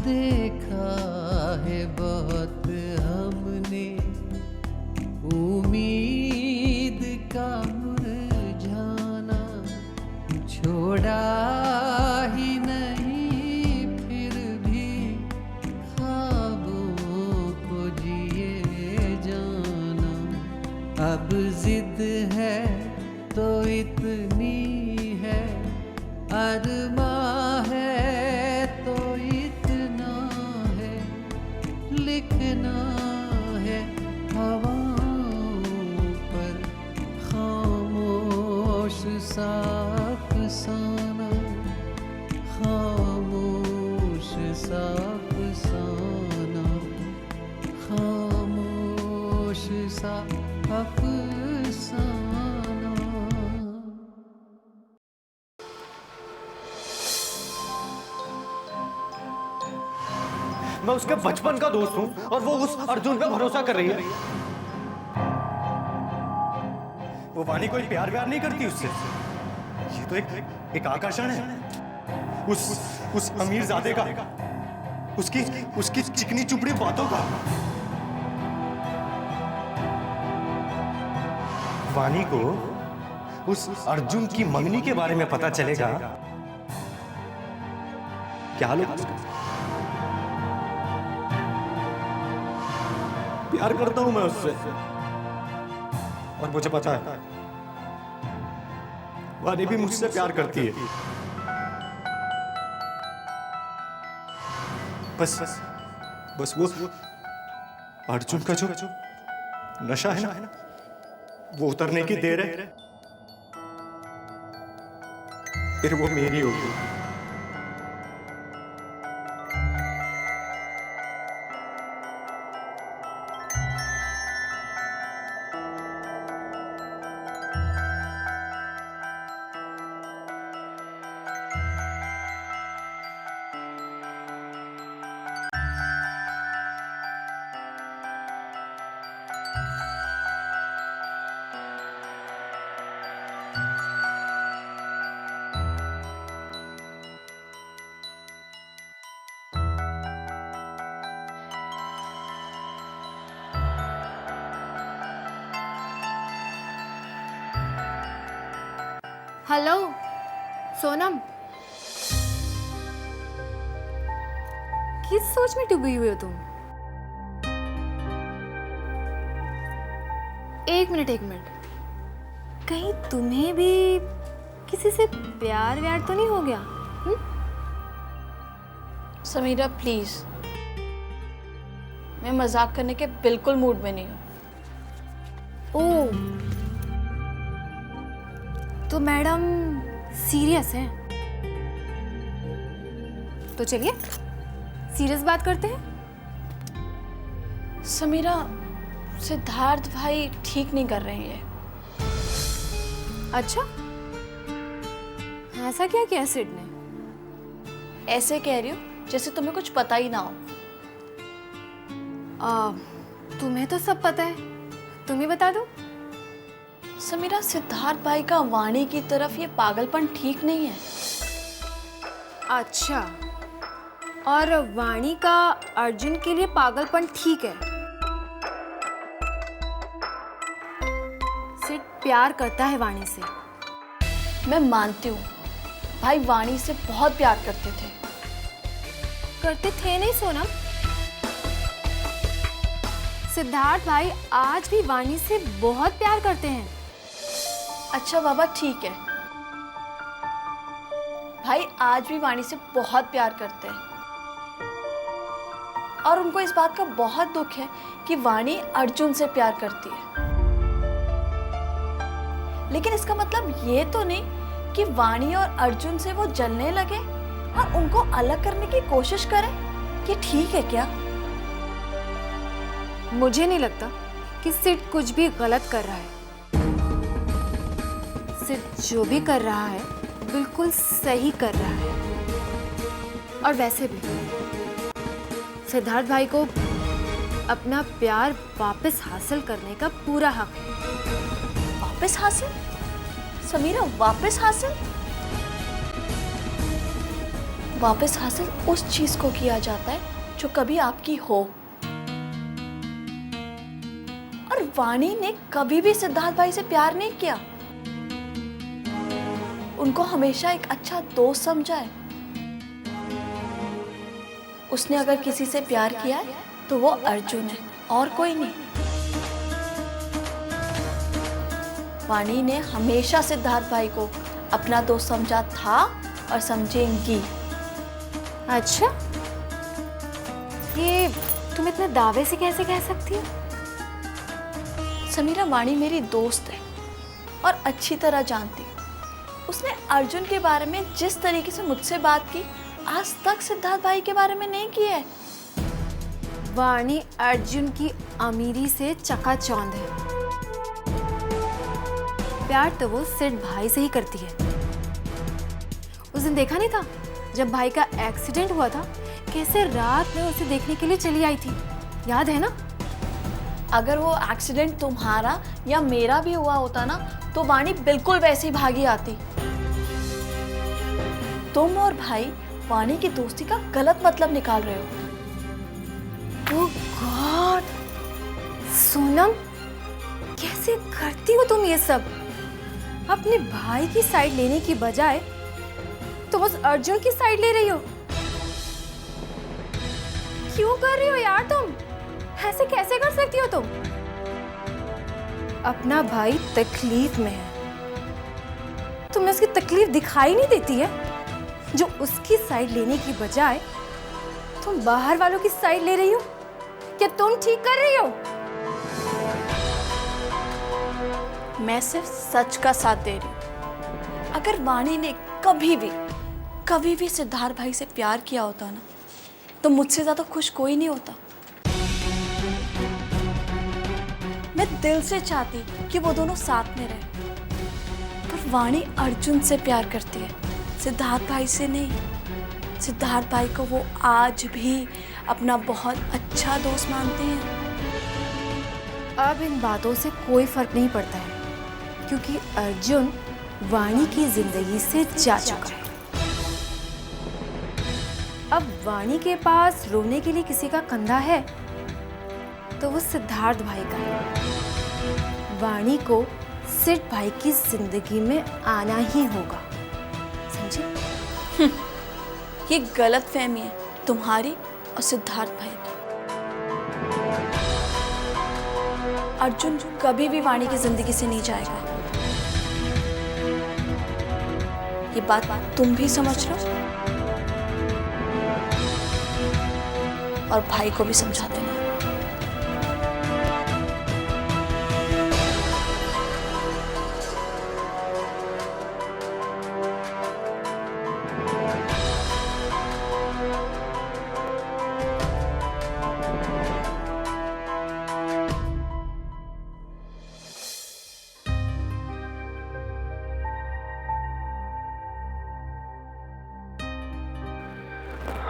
देखा है बहुत हमने उम्मीद का मुरझाना, छोड़ा ही नहीं फिर भी ख्वाबों को जिए जाना। अब जिद है तो इतनी है, अरमा है तो इतना है, लिखना है हवाओं पर खामोश सा अफसाना, खामोश सा अफसाना, खामोश सा अफसाना। मैं उसके बचपन का दोस्त हूं और वो उस अर्जुन पे भरोसा कर रही है। वो वाणी कोई प्यार व्यार नहीं करती उससे। ये तो एक आकर्षण है उस अमीरजादे का, उसकी चिकनी चुपड़ी बातों का। वाणी को उस अर्जुन की मंगनी के बारे में पता चलेगा, क्या हाल होगा? प्यार करता हूं मैं उससे और मुझे पता है वाणी भी मुझसे प्यार करती है। बस वो अर्जुन का जो नशा है ना, वो उतरने की देर है, फिर वो मेरी होगी। हेलो सोनम, किस सोच में डूबी हुई हो तुम? एक मिनट, कहीं तुम्हें भी किसी से प्यार व्यार तो नहीं हो गया? समीरा प्लीज, मैं मजाक करने के बिल्कुल मूड में नहीं हूँ। ओह, तो मैडम सीरियस है? तो चलिए सीरियस बात करते हैं। समीरा, सिद्धार्थ भाई ठीक नहीं कर रहे हैं। अच्छा, ऐसा क्या किया सिड ने? ऐसे कह रही हूँ जैसे तुम्हें कुछ पता ही ना हो। तुम्हें तो सब पता है, तुम ही बता दो। समीरा, सिद्धार्थ भाई का वाणी की तरफ ये पागलपन ठीक नहीं है। अच्छा, और वाणी का अर्जुन के लिए पागलपन ठीक है? सिड प्यार करता है वाणी से। मैं मानती हूँ भाई वाणी से बहुत प्यार करते थे। करते थे नहीं सोनम, सिद्धार्थ भाई आज भी वाणी से बहुत प्यार करते हैं। अच्छा बाबा ठीक है, भाई आज भी वाणी से बहुत प्यार करते हैं और उनको इस बात का बहुत दुख है कि वाणी अर्जुन से प्यार करती है। लेकिन इसका मतलब ये तो नहीं कि वाणी और अर्जुन से वो जलने लगे और उनको अलग करने की कोशिश करें। ये ठीक है क्या? मुझे नहीं लगता कि सिड कुछ भी गलत कर रहा है। सिड जो भी कर रहा है बिल्कुल सही कर रहा है। और वैसे भी सिद्धार्थ भाई को अपना प्यार वापस हासिल करने का पूरा हक है। वापस हासिल? समीरा, वापस हासिल? वापस हासिल उस चीज को किया जाता है जो कभी आपकी हो। और वाणी ने कभी भी सिद्धार्थ भाई से प्यार नहीं किया, उनको हमेशा एक अच्छा दोस्त समझा है। उसने अगर किसी से प्यार किया है तो वो अर्जुन है और कोई नहीं। वाणी ने हमेशा सिद्धार्थ भाई को अपना दोस्त समझा था और समझेंगी। अच्छा, ये तुम इतने दावे से कैसे कह सकती हो? समीरा, वाणी मेरी दोस्त है और अच्छी तरह जानती है। उसने अर्जुन के बारे में जिस तरीके से मुझसे बात की, आज तक सिद्धार्थ भाई के बारे में नहीं की है। वाणी अर्जुन की अमीरी से चकाचौंध है। प्यार तो वो सिर्फ भाई से ही करती है। उस दिन देखा नहीं था जब भाई का एक्सीडेंट हुआ था, कैसे रात में उसे देखने के लिए चली आई थी, याद है ना? अगर वो एक्सीडेंट तुम्हारा या मेरा भी हुआ होता ना, तो वाणी बिल्कुल वैसे ही भागी आती। तुम और भाई वाणी की दोस्ती का गलत मतलब निकाल रहे हो। ओह गॉड, सोनम, कैसे करती हो तुम ये सब? अपने भाई की साइड लेने की बजाय तुम उस अर्जुन की साइड ले रही हो। क्यों कर रही हो यार तुम? ऐसे कैसे कर सकती हो तुम? अपना भाई तकलीफ में है, तुम्हें उसकी तकलीफ दिखाई नहीं देती है? जो उसकी साइड लेने की बजाय तुम बाहर वालों की साइड ले रही हो। क्या तुम ठीक कर रही हो? मैं सिर्फ सच का साथ दे रही हूँ। अगर वाणी ने कभी भी सिद्धार्थ भाई से प्यार किया होता ना, तो मुझसे ज्यादा खुश कोई नहीं होता। मैं दिल से चाहती कि वो दोनों साथ में रहे, पर वाणी अर्जुन से प्यार करती है, सिद्धार्थ भाई से नहीं। सिद्धार्थ भाई को वो आज भी अपना बहुत अच्छा दोस्त मानती हैं। अब इन बातों से कोई फर्क नहीं पड़ता है, क्योंकि अर्जुन वाणी की जिंदगी से जा चुका है। अब वाणी के पास रोने के लिए किसी का कंधा है तो वो सिद्धार्थ भाई का है। वाणी को सिर्फ भाई की जिंदगी में आना ही होगा, समझे? ये गलतफहमी है तुम्हारी और सिद्धार्थ भाई की। अर्जुन कभी भी वाणी की जिंदगी से नहीं जाएगा। ये बात तुम भी समझ लो और भाई को भी समझा देना।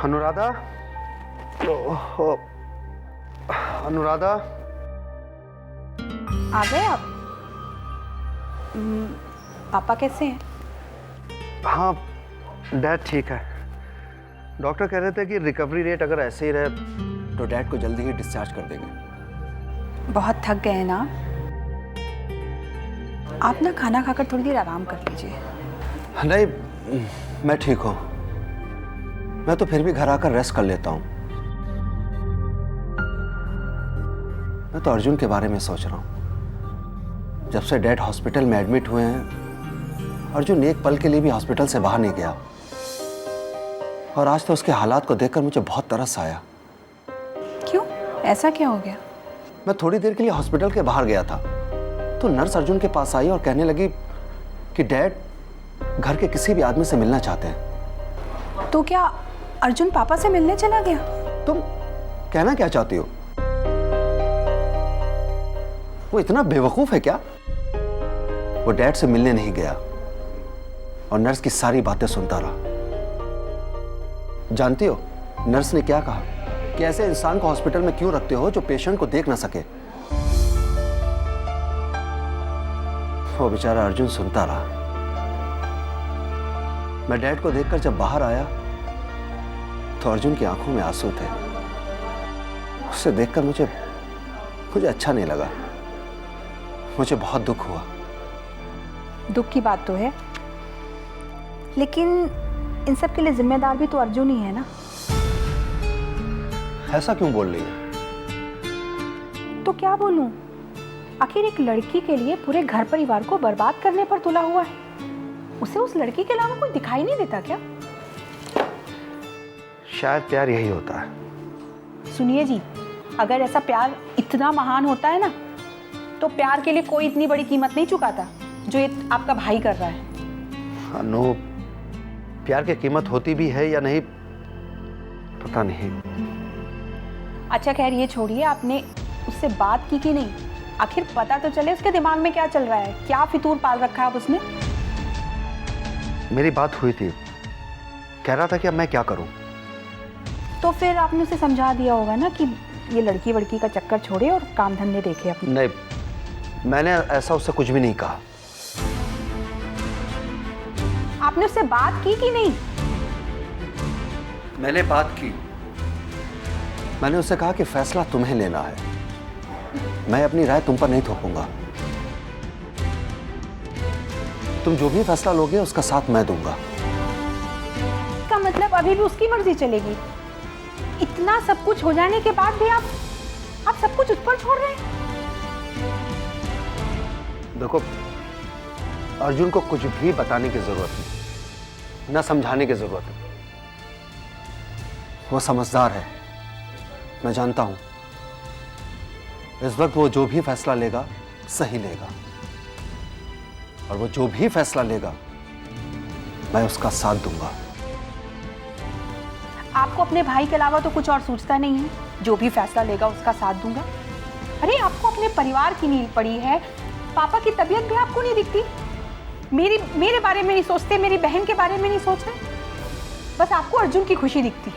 अनुराधा, अनुराधा, आ गए आप? पापा कैसे हैं? हाँ, डैड ठीक है। डॉक्टर कह रहे थे कि रिकवरी रेट अगर ऐसे ही रहे तो डैड को जल्दी ही डिस्चार्ज कर देंगे। बहुत थक गए हैं ना आप? ना खाना खाकर थोड़ी देर आराम कर लीजिए। नहीं, मैं ठीक हूँ। मैं तो फिर भी घर आकर रेस्ट कर लेता हूँ। मैं तो अर्जुन के बारे में सोच रहा हूँ। जब से डैड हॉस्पिटल में एडमिट हुए हैं, अर्जुन एक पल के लिए भी हॉस्पिटल से बाहर नहीं गया। और आज तो उसके हालात को देखकर मुझे बहुत तरस आया। क्यों? ऐसा क्या हो गया? मैं थोड़ी देर के लिए हॉस्पिटल के बाहर गया था तो नर्स अर्जुन के पास आई और कहने लगी कि डैड घर के किसी भी आदमी से मिलना चाहते हैं। तो क्या अर्जुन पापा से मिलने चला गया? तुम कहना क्या चाहती हो? वो इतना बेवकूफ है क्या? वो डैड से मिलने नहीं गया और नर्स की सारी बातें सुनता रहा। जानती हो नर्स ने क्या कहा कि ऐसे इंसान को हॉस्पिटल में क्यों रखते हो जो पेशेंट को देख ना सके? वो बेचारा अर्जुन सुनता रहा। मैं डैड को देखकर जब बाहर आया तो अर्जुन की आंखों में आंसू थे। उसे देखकर मुझे अच्छा नहीं लगा। मुझे बहुत दुख हुआ। दुख की बात तो है, लेकिन इन सब के लिए जिम्मेदार भी तो अर्जुन ही है ना। ऐसा क्यों बोल रही है? तो क्या बोलूं? आखिर एक लड़की के लिए पूरे घर परिवार को बर्बाद करने पर तुला हुआ है। उसे उस लड़की के अलावा कोई दिखाई नहीं देता क्या? शायद प्यार यही होता है। सुनिए जी, अगर ऐसा प्यार इतना महान होता है ना, तो प्यार के लिए कोई इतनी बड़ी कीमत नहीं चुकाता जो ये आपका भाई कर रहा है। अनु, प्यार की कीमत होती भी है या नहीं पता नहीं। अच्छा खैर ये छोड़िए, आपने उससे बात की कि नहीं? आखिर पता तो चले उसके दिमाग में क्या चल रहा है, क्या फितूर पाल रखा है अब उसने। मेरी बात हुई थी, कह रहा था कि अब मैं क्या करूं। तो फिर आपने उसे समझा दिया होगा ना कि ये लड़की वड़की का चक्कर छोड़े और काम धंधे देखे अपने। नहीं, मैंने ऐसा उससे कुछ भी नहीं कहा। आपने उससे बात की कि नहीं? मैंने बात की। मैंने उससे कहा कि फैसला तुम्हें लेना है, मैं अपनी राय तुम पर नहीं थोपूंगा। तुम जो भी फैसला लोगे उसका साथ मैं दूंगा। इसका मतलब अभी भी उसकी मर्जी चलेगी? इतना सब कुछ हो जाने के बाद भी आप सब कुछ उस पर छोड़ रहे हैं? देखो, अर्जुन को कुछ भी बताने की जरूरत नहीं, ना समझाने की जरूरत नहीं। वो समझदार है, मैं जानता हूं। इस वक्त वो जो भी फैसला लेगा सही लेगा, और वो जो भी फैसला लेगा मैं उसका साथ दूंगा। आपको अपने भाई के अलावा तो कुछ और सूझता नहीं है? जो भी फैसला लेगा उसका साथ दूंगा। अरे आपको अपने परिवार की नींद पड़ी है, पापा की तबीयत भी आपको नहीं दिखती? मेरे बारे में नहीं सोचते, मेरी बहन के बारे में नहीं सोचते, बस आपको अर्जुन की खुशी दिखती है।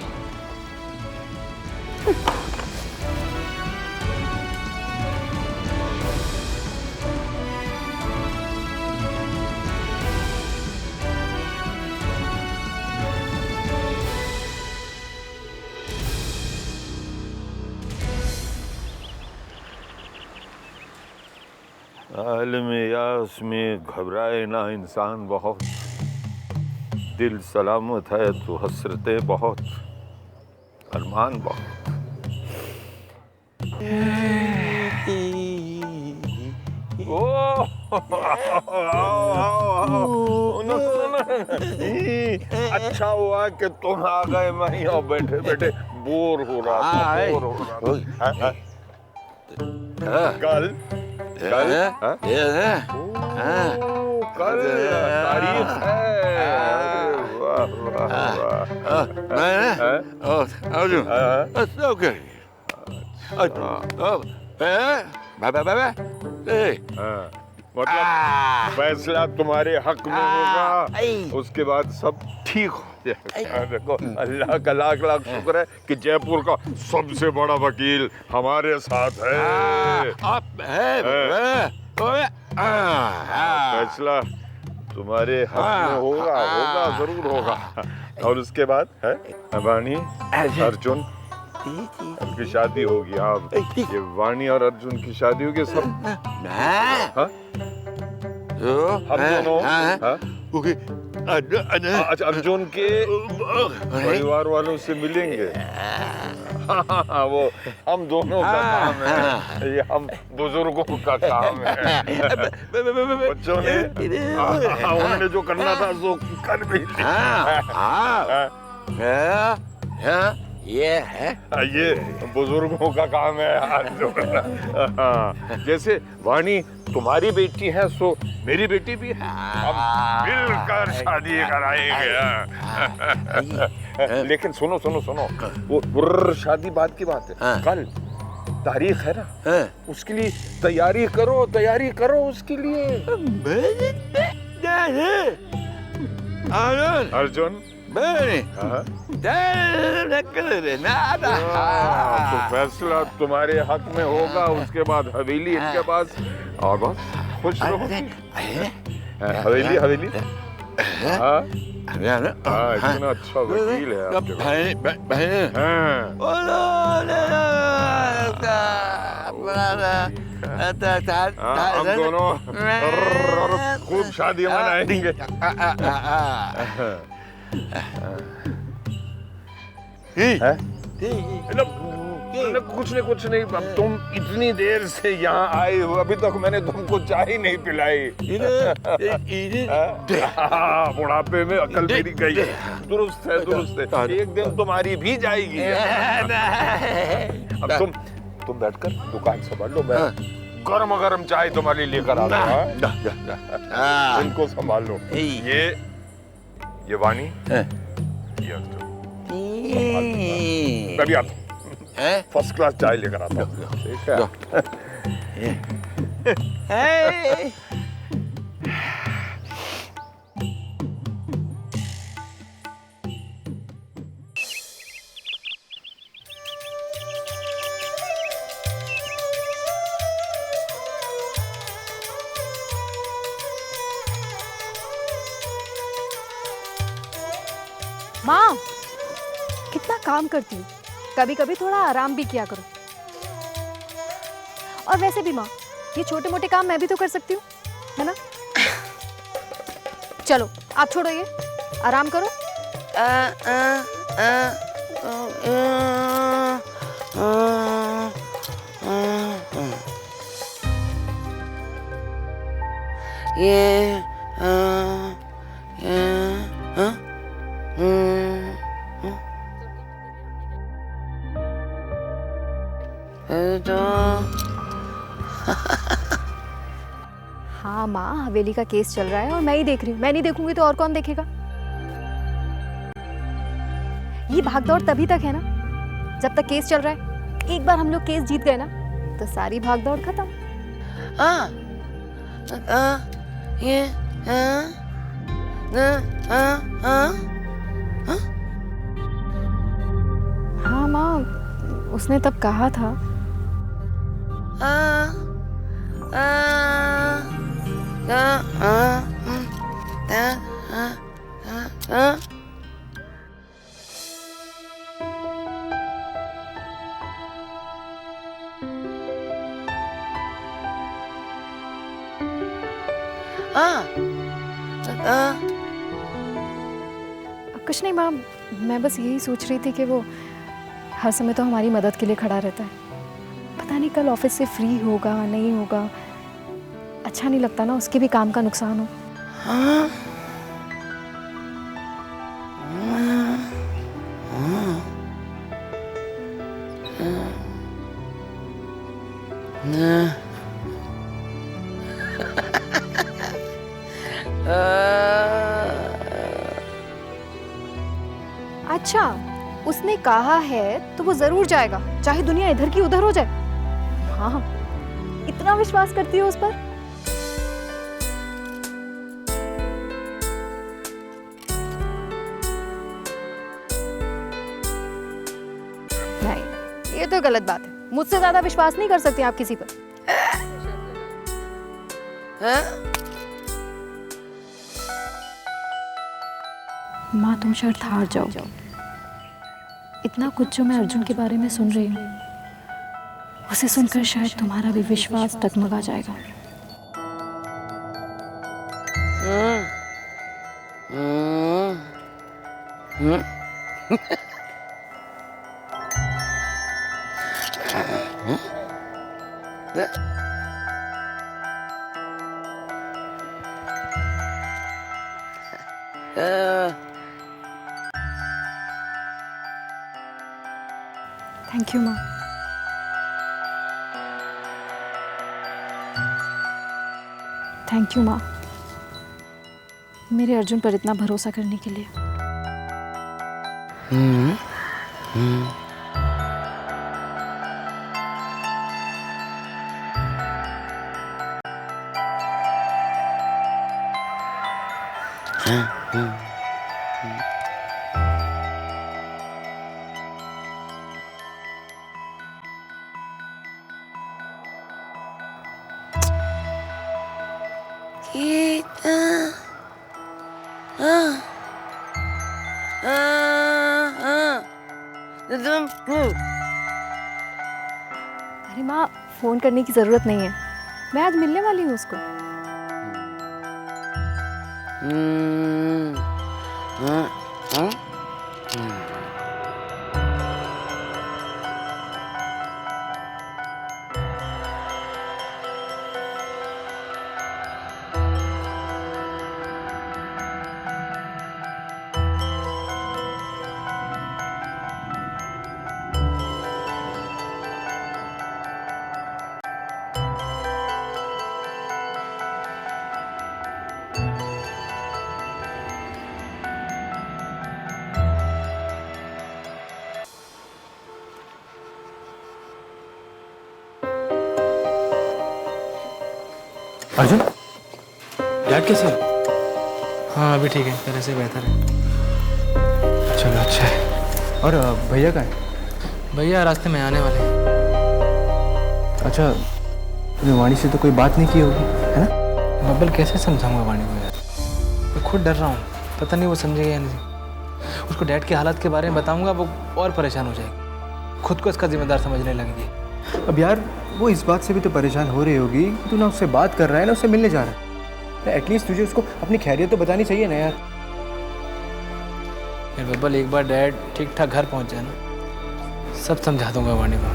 आलम यास में घबराए ना इंसान बहुत, दिल सलामत है तो हसरतें बहुत, अरमान बहुत। अच्छा हुआ कि तुम आ गए, मैं यहाँ बैठे बैठे बोर हो रहा था। कल तारीख है। वाह वाह। मतलब फैसला तुम्हारे हक में होगा, उसके बाद सब ठीक हो जाएगा। देखो, अल्लाह का लाख लाख शुक्र है कि जयपुर का सबसे बड़ा वकील हमारे साथ है। फैसला तुम्हारे हक में होगा, जरूर होगा। और उसके बाद है वाणी अर्जुन, उनकी शादी होगी। हाँ, ये वाणी और अर्जुन की शादी होगी। सब हम दोनों अच्छा अर्जुन के परिवार वालों से मिलेंगे। वो हम दोनों का काम है, ये हम बुजुर्गों का काम है। बच्चों ने उन्होंने जो करना था वो कर भी लिया। ये है, ये बुजुर्गों का काम है हाथ जोड़ना। जैसे वाणी तुम्हारी बेटी है, सो मेरी बेटी भी है। हम मिलकर शादी कराएंगे। लेकिन सुनो सुनो सुनो, वो शादी बाद की बात है। कल तारीख है ना, उसके लिए तैयारी करो उसके लिए। अर्जुन तो फैसला तुम्हारे हक में होगा, उसके बाद हवेली इनके पास। और बस खुश रहो। हवेली हाँ इतना अच्छा वकील है आपके पास। हम दोनों खूब शादियां मनाएंगे। कुछ नहीं अब तुम इतनी देर से यहाँ आए हो, अभी तक मैंने तुमको चाय ही नहीं पिलाई। बुढ़ापे में अकल मेरी गई। दुरुस्त है। एक दिन तुम्हारी भी जाएगी। अब तुम बैठकर दुकान संभाल लो, मैं गरम चाय तुम्हारे लिए लेकर आता हूँ। इनको संभाल लो। ये वाणी, ये अर्जुन। मैं भी आता हूँ, फर्स्ट क्लास चाय लेकर आता हूँ। ठीक है। माँ, कितना काम करती हूँ, कभी कभी थोड़ा आराम भी किया करो। और वैसे भी माँ, ये छोटे मोटे काम मैं भी तो कर सकती हूँ, है ना? चलो आप छोड़ो, ये आराम करो। हाँ माँ, हवेली का केस चल रहा है और मैं ही देख रही हूँ। मैं नहीं देखूंगी तो और कौन देखेगा? ये भागदौड़ तभी तक है ना जब तक केस चल रहा है। एक बार हम लोग केस जीत गए ना तो सारी भागदौड़ खत्म। हाँ माँ, उसने तब कहा था। कुछ नहीं माँ, मैं बस यही सोच रही थी कि वो हर समय तो हमारी मदद के लिए खड़ा रहता है। पता नहीं कल ऑफिस से फ्री होगा नहीं होगा, अच्छा नहीं लगता ना, उसके भी काम का नुकसान हो। अच्छा, उसने कहा है तो वो जरूर जाएगा, चाहे दुनिया इधर की उधर हो जाए। हाँ, इतना विश्वास करती हो उस पर? नहीं, ये तो गलत बात है। मुझसे ज्यादा विश्वास नहीं कर सकती आप किसी पर। माँ, तुम शर्त हार जाओ। इतना कुछ जो मैं अर्जुन के बारे में सुन रही हूँ, उसे सुनकर शायद तुम्हारा भी विश्वास डगमगा जाएगा। थैंक यू माँ। थैंक यू माँ, मेरे अर्जुन पर इतना भरोसा करने के लिए। अरे माँ, फ़ोन करने की ज़रूरत नहीं है, मैं आज मिलने वाली हूँ उसको। अर्जुन, डैड कैसे है? हाँ अभी ठीक है, पहले से बेहतर है। चलो अच्छा है। और भैया कहाँ है? भैया रास्ते में आने वाले हैं। अच्छा, तूने वाणी से तो कोई बात नहीं की होगी, है ना? बब्बल कैसे समझाऊंगा वाणी को यार, मैं खुद डर रहा हूँ, पता नहीं वो समझेगा या नहीं। उसको डैड की हालत के बारे में बताऊंगा, वो और परेशान हो जाएगी, खुद को इसका जिम्मेदार समझने लगेगी। अब यार वो इस बात से भी तो परेशान हो रही होगी कि तू ना उससे बात कर रहा है ना उससे मिलने जा रहा है। एटलीस्ट तुझे उसको अपनी खैरियत तो बतानी चाहिए ना यार। बब्बल एक बार डैड ठीक ठाक घर पहुंच जाए ना, सब समझा दूंगा वाणी को।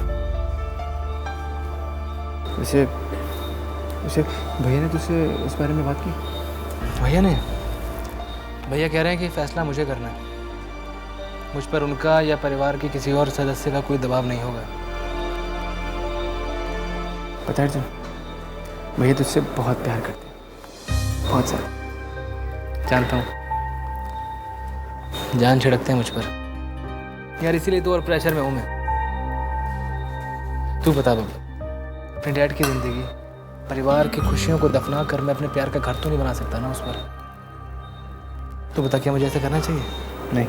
वैसे भैया ने तुझसे इस बारे में बात की? भैया कह रहे हैं कि फैसला मुझे करना है, मुझ पर उनका या परिवार के किसी और सदस्य का कोई दबाव नहीं होगा। पता है अर्जुन, भैया तुझसे बहुत प्यार करते हैं, बहुत ज़्यादा। जानता हूँ, जान छिड़कते हैं मुझ पर यार, इसीलिए तो और प्रेशर में हूँ मैं। तू बता बाबा, अपने डैड की ज़िंदगी, परिवार की खुशियों को दफना कर मैं अपने प्यार का घर तो नहीं बना सकता ना उस पर। तू बता, क्या मुझे ऐसा करना चाहिए? नहीं,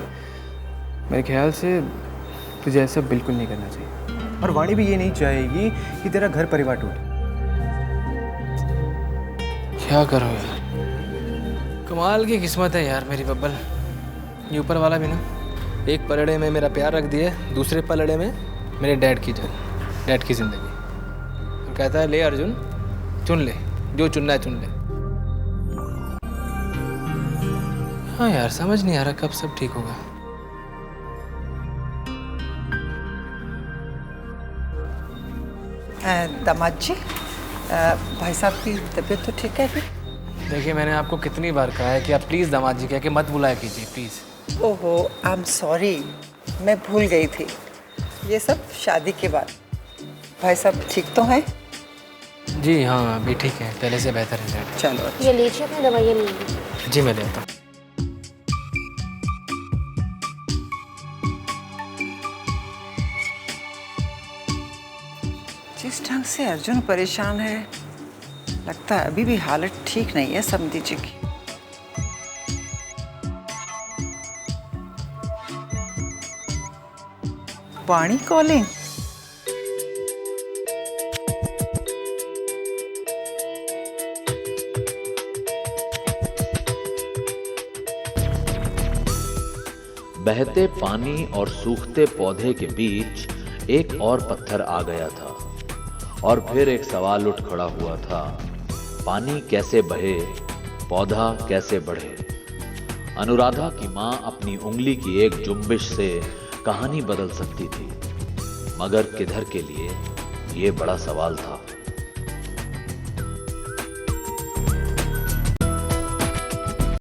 मेरे ख्याल से तुझे ऐसा बिल्कुल नहीं करना चाहिए, और वाणी भी ये नहीं चाहेगी कि तेरा घर परिवार टूटे। क्या करूं यार, कमाल की किस्मत है यार मेरी बब्बल। ये ऊपर वाला भी ना एक पलड़े में मेरा प्यार रख दिया, दूसरे पलड़े में मेरे डैड की जान, डैड की जिंदगी। और कहता है ले अर्जुन, चुन ले, जो चुनना है चुन ले। हाँ यार, समझ नहीं आ रहा कब सब ठीक होगा। दामाद जी, भाई साहब की तबीयत तो ठीक है अभी? देखिए, मैंने आपको कितनी बार कहा है कि आप प्लीज़ दामाद जी कह के मत बुलाया कीजिए, प्लीज़। ओहो, आई एम सॉरी, मैं भूल गई थी। ये सब शादी के बाद। भाई साहब ठीक तो हैं? जी हाँ, अभी ठीक है, पहले से बेहतर है डैड। चलो ये लीजिए, अपनी दवाइयाँ लीजिए। जी मैं लेता हूँ। जिस ढंग से अर्जुन परेशान है, लगता है अभी भी हालत ठीक नहीं है समधी जी की। वाणी कॉलिंग। बहते पानी और सूखते पौधे के बीच एक और पत्थर आ गया था, और फिर एक सवाल उठ खड़ा हुआ था, पानी कैसे बहे, पौधा कैसे बढ़े। अनुराधा की मां अपनी उंगली की एक जुम्बिश से कहानी बदल सकती थी, मगर किधर के लिए, ये बड़ा सवाल था।